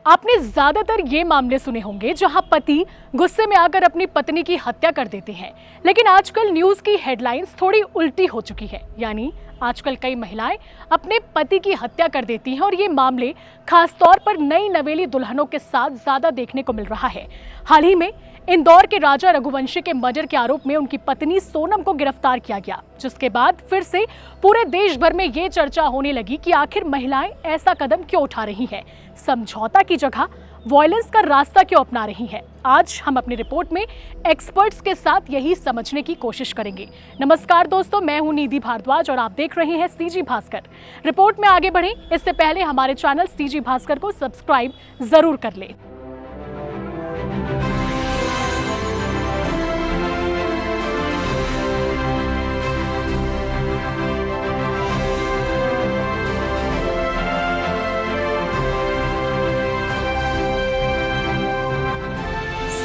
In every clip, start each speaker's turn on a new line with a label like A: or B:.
A: आपने ज्यादातर ये मामले सुने होंगे जहां पति गुस्से में आकर अपनी पत्नी की हत्या कर देते हैं। लेकिन आजकल न्यूज की हेडलाइंस थोड़ी उल्टी हो चुकी है। यानी आजकल कई महिलाएं अपने पति की हत्या कर देती हैं और ये मामले खासतौर पर नई नवेली दुल्हनों के साथ ज्यादा देखने को मिल रहा है। हाल ही में इंदौर के राजा रघुवंशी के मर्डर के आरोप में उनकी पत्नी सोनम को गिरफ्तार किया गया, जिसके बाद फिर से पूरे देश भर में ये चर्चा होने लगी कि आखिर महिलाएं ऐसा कदम क्यों उठा रही हैं, समझौता की जगह वॉयलेंस का रास्ता क्यों अपना रही हैं। आज हम अपनी रिपोर्ट में एक्सपर्ट्स के साथ यही समझने की कोशिश करेंगे। नमस्कार दोस्तों, मैं हूं निधि भारद्वाज और आप देख रहे हैं सीजी भास्कर। रिपोर्ट में आगे बढ़ें इससे पहले हमारे चैनल सीजी भास्कर को सब्सक्राइब जरूर कर लें।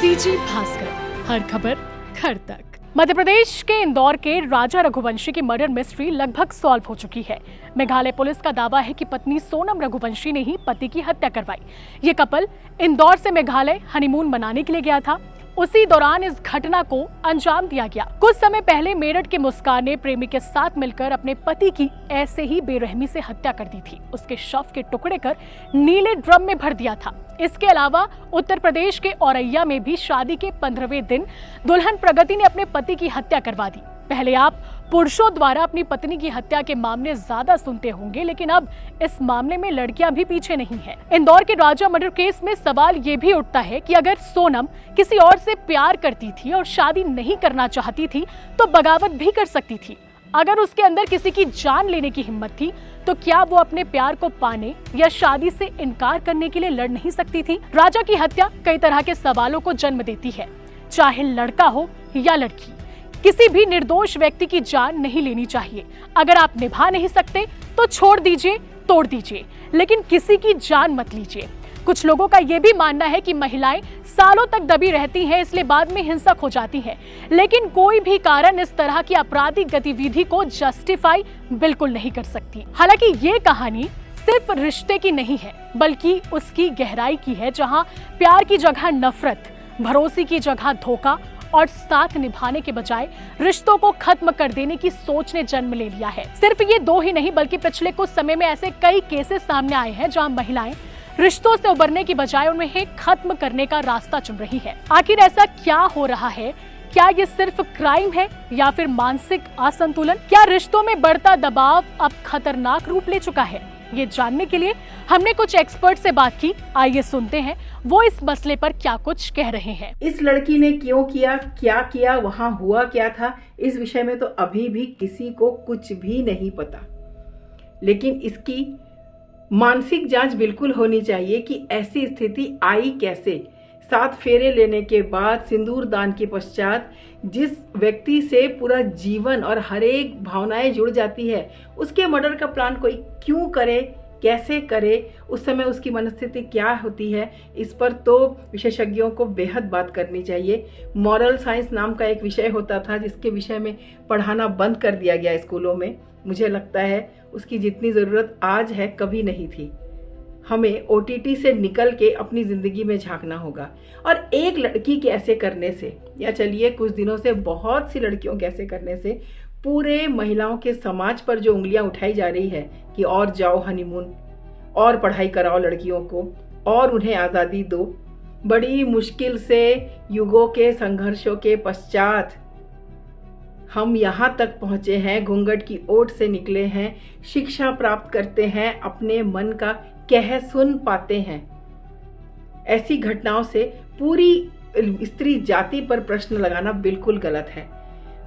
A: सीजी भास्कर, हर खबर घर तक। मध्य प्रदेश के इंदौर के राजा रघुवंशी की मर्डर मिस्ट्री लगभग सॉल्व हो चुकी है। मेघालय पुलिस का दावा है कि पत्नी सोनम रघुवंशी ने ही पति की हत्या करवाई। ये कपल इंदौर से मेघालय हनीमून मनाने के लिए गया था। उसी दौरान इस घटना को अंजाम दिया गया। कुछ समय पहले मेरठ के मुस्कान ने प्रेमी के साथ मिलकर अपने पति की ऐसे ही बेरहमी से हत्या कर दी थी। उसके शव के टुकड़े कर नीले ड्रम में भर दिया था। इसके अलावा उत्तर प्रदेश के औरैया में भी शादी के 15वें दिन दुल्हन प्रगति ने अपने पति की हत्या करवा दी। पहले आप पुरुषों द्वारा अपनी पत्नी की हत्या के मामले ज्यादा सुनते होंगे, लेकिन अब इस मामले में लड़कियां भी पीछे नहीं हैं। इंदौर के राजा मर्डर केस में सवाल ये भी उठता है कि अगर सोनम किसी और से प्यार करती थी और शादी नहीं करना चाहती थी तो बगावत भी कर सकती थी। अगर उसके अंदर किसी की जान लेने की हिम्मत थी तो क्या वो अपने प्यार को पाने या शादी से इनकार करने के लिए लड़ नहीं सकती थी? राजा की हत्या कई तरह के सवालों को जन्म देती है, चाहे लड़का हो या लड़की। किसी भी निर्दोष व्यक्ति की जान नहीं लेनी चाहिए। अगर आप निभा नहीं सकते तो छोड़ दीजिए, तोड़ दीजिए, लेकिन किसी की जान मत लीजिए। कुछ लोगों का यह भी मानना है कि महिलाएं सालों तक दबी रहती हैं, इसलिए बाद में हिंसक हो जाती हैं। लेकिन कोई भी कारण इस तरह की आपराधिक गतिविधि को जस्टिफाई बिल्कुल नहीं कर सकती। हालांकि ये कहानी सिर्फ रिश्ते की नहीं है, बल्कि उसकी गहराई की है, जहां प्यार की जगह नफरत, भरोसे की जगह धोखा और साथ निभाने के बजाय रिश्तों को खत्म कर देने की सोच ने जन्म ले लिया है। सिर्फ ये दो ही नहीं, बल्कि पिछले कुछ समय में ऐसे कई केसेस सामने आए हैं जहां महिलाएं रिश्तों से उबरने की बजाय उन्हें खत्म करने का रास्ता चुन रही है। आखिर ऐसा क्या हो रहा है? क्या ये सिर्फ क्राइम है या फिर मानसिक असंतुलन? क्या रिश्तों में बढ़ता दबाव अब खतरनाक रूप ले चुका है? ये जानने के लिए हमने कुछ एक्सपर्ट से बात की। आइए सुनते हैं वो इस मसले पर क्या कुछ कह रहे हैं।
B: इस लड़की ने क्यों किया, क्या किया, वहां हुआ क्या था, इस विषय में तो अभी भी किसी को कुछ भी नहीं पता। लेकिन इसकी मानसिक जांच बिल्कुल होनी चाहिए कि ऐसी स्थिति आई कैसे। 7 फेरे लेने के बाद, सिंदूर दान के पश्चात जिस व्यक्ति से पूरा जीवन और हर एक भावनाएं जुड़ जाती है, उसके मर्डर का प्लान कोई क्यों करे, कैसे करे, उस समय उसकी मनस्थिति क्या होती है, इस पर तो विशेषज्ञों को बेहद बात करनी चाहिए। मॉरल साइंस नाम का एक विषय होता था जिसके विषय में पढ़ाना बंद कर दिया गया स्कूलों में। मुझे लगता है उसकी जितनी ज़रूरत आज है कभी नहीं थी। हमें OTT से निकल के अपनी ज़िंदगी में झांकना होगा। और एक लड़की के ऐसे करने से, या चलिए कुछ दिनों से बहुत सी लड़कियों के ऐसे करने से, पूरे महिलाओं के समाज पर जो उंगलियां उठाई जा रही है कि और जाओ हनीमून, और पढ़ाई कराओ लड़कियों को, और उन्हें आज़ादी दो। बड़ी मुश्किल से युगों के संघर्षों के पश्चात हम यहाँ तक पहुँचे हैं, घूंघट की ओट से निकले हैं, शिक्षा प्राप्त करते हैं, अपने मन का कह सुन पाते हैं। ऐसी घटनाओं से पूरी स्त्री जाति पर प्रश्न लगाना बिल्कुल गलत है।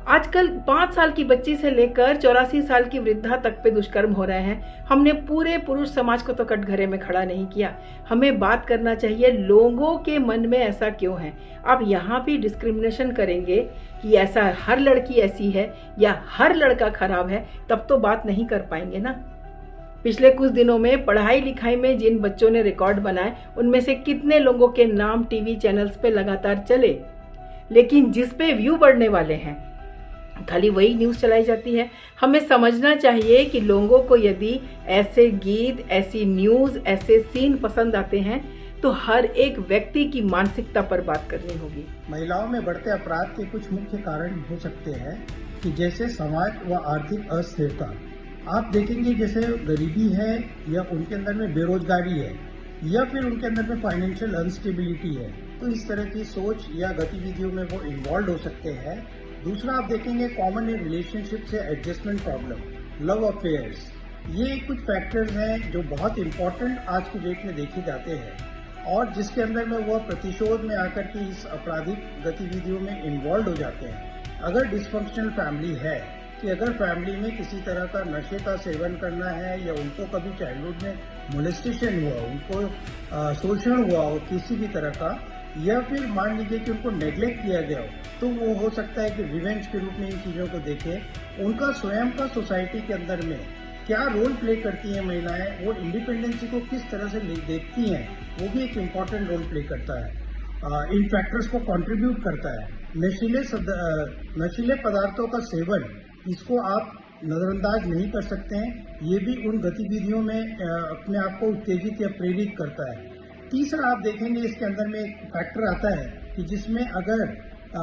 B: आजकल 5 साल की बच्ची से लेकर 84 साल की वृद्धा तक पे दुष्कर्म हो रहे हैं। हमने पूरे पुरुष समाज को तो कटघरे में खड़ा नहीं किया। हमें बात करना चाहिए लोगों के मन में ऐसा क्यों है। आप यहाँ भी डिस्क्रिमिनेशन करेंगे कि ऐसा हर लड़की ऐसी है या हर लड़का खराब है, तब तो बात नहीं कर पाएंगे ना। पिछले कुछ दिनों में पढ़ाई लिखाई में जिन बच्चों ने रिकॉर्ड बनाए, उनमें से कितने लोगों के नाम टीवी चैनल्स पे लगातार चले, लेकिन जिस पे व्यू बढ़ने वाले हैं खाली वही न्यूज़ चलाई जाती है। हमें समझना चाहिए कि लोगों को यदि ऐसे गीत, ऐसी न्यूज़, ऐसे सीन पसंद आते हैं तो हर एक व्यक्ति की मानसिकता पर बात करनी होगी।
C: महिलाओं में बढ़ते अपराध के कुछ मुख्य कारण हो सकते हैं कि जैसे समाज व आर्थिक अस्थिरता। आप देखेंगे जैसे गरीबी है या उनके अंदर में बेरोजगारी है या फिर उनके अंदर में फाइनेंशियल अनस्टेबिलिटी है, तो इस तरह की सोच या गतिविधियों में वो इन्वॉल्व हो सकते हैं। दूसरा आप देखेंगे कॉमन इन रिलेशनशिप से एडजस्टमेंट प्रॉब्लम, लव अफेयर्स, ये कुछ फैक्टर्स हैं जो बहुत इम्पोर्टेंट आज की डेट में देखे जाते हैं और जिसके अंदर में वह प्रतिशोध में आकर के इस आपराधिक गतिविधियों में इन्वॉल्व हो जाते हैं। अगर डिसफंक्शनल फैमिली है कि अगर फैमिली में किसी तरह का नशे का सेवन करना है या उनको कभी चाइल्डहुड में मोलेस्टेशन हुआ, उनको शोषण हुआ हो किसी भी तरह का, या फिर मान लीजिए कि उनको नेग्लेक्ट किया गया हो, तो वो हो सकता है कि रिवेंज के रूप में इन चीज़ों को देखें। उनका स्वयं का सोसाइटी के अंदर में क्या रोल प्ले करती हैं महिलाएं, वो इंडिपेंडेंसी को किस तरह से देखती हैं, वो भी एक इम्पॉर्टेंट रोल प्ले करता है, इन फैक्टर्स को कंट्रीब्यूट करता है। नशीले पदार्थों का सेवन, इसको आप नज़रअंदाज नहीं कर सकते हैं, ये भी उन गतिविधियों में अपने आप को उत्तेजित या प्रेरित करता है। तीसरा आप देखेंगे इसके अंदर में एक फैक्टर आता है कि जिसमें अगर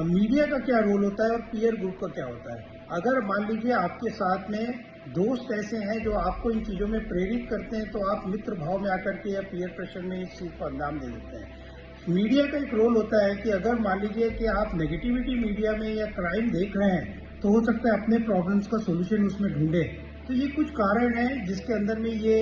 C: मीडिया का क्या रोल होता है और पीयर ग्रुप का क्या होता है। अगर मान लीजिए आपके साथ में दोस्त ऐसे हैं जो आपको इन चीज़ों में प्रेरित करते हैं, तो आप मित्र भाव में आकर के या पीयर प्रेशर में इस चीज़ को अंजाम दे देते हैं। मीडिया का एक रोल होता है कि अगर मान लीजिए कि आप नेगेटिविटी मीडिया में या क्राइम देख रहे हैं, तो हो सकता है अपने प्रॉब्लम्स का सोल्यूशन उसमें ढूंढे। तो ये कुछ कारण हैं जिसके अंदर में ये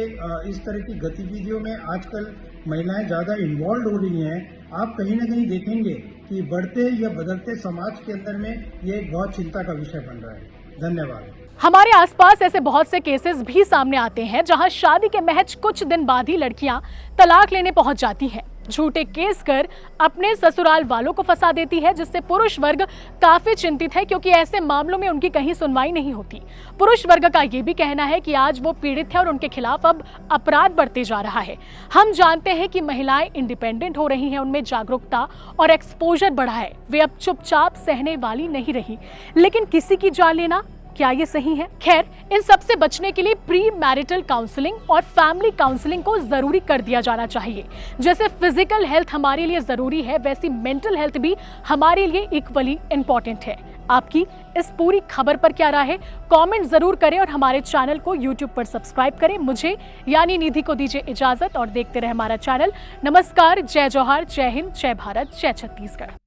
C: इस तरह की गतिविधियों में आजकल महिलाएं ज़्यादा इन्वॉल्व हो रही हैं। आप कहीं ना कहीं देखेंगे कि बढ़ते या बदलते समाज के अंदर में ये एक बहुत चिंता का विषय बन रहा है। धन्यवाद।
A: हमारे आसपास ऐसे बहुत से केसेस भी सामने आते हैं जहां शादी के महज कुछ दिन बाद ही लड़कियां तलाक लेने पहुंच जाती हैं, झूठे केस कर अपने ससुराल वालों को फंसा देती है, जिससे पुरुष वर्ग काफी चिंतित है क्योंकि ऐसे मामलों में उनकी कहीं सुनवाई नहीं होती। पुरुष वर्ग का ये भी कहना है कि आज वो पीड़ित है और उनके खिलाफ अब अपराध बढ़ते जा रहा है। हम जानते हैं कि महिलाएं इंडिपेंडेंट हो रही हैं, उनमें जागरूकता और एक्सपोजर बढ़ा है, वे अब चुपचाप सहने वाली नहीं रही, लेकिन किसी की जान लेना क्या ये सही है? खैर, इन सब से बचने के लिए प्री मैरिटल काउंसलिंग और फैमिली काउंसलिंग को जरूरी कर दिया जाना चाहिए। जैसे फिजिकल हेल्थ हमारे लिए जरूरी है, वैसी मेंटल हेल्थ भी हमारे लिए इक्वली इंपॉर्टेंट है। आपकी इस पूरी खबर पर क्या राय है? कमेंट जरूर करें और हमारे चैनल को यूट्यूब पर सब्सक्राइब करें। मुझे यानी निधि को दीजिए इजाजत और देखते रहे हमारा चैनल। नमस्कार, जय जौहर, जय हिंद, जय भारत, जय छत्तीसगढ़।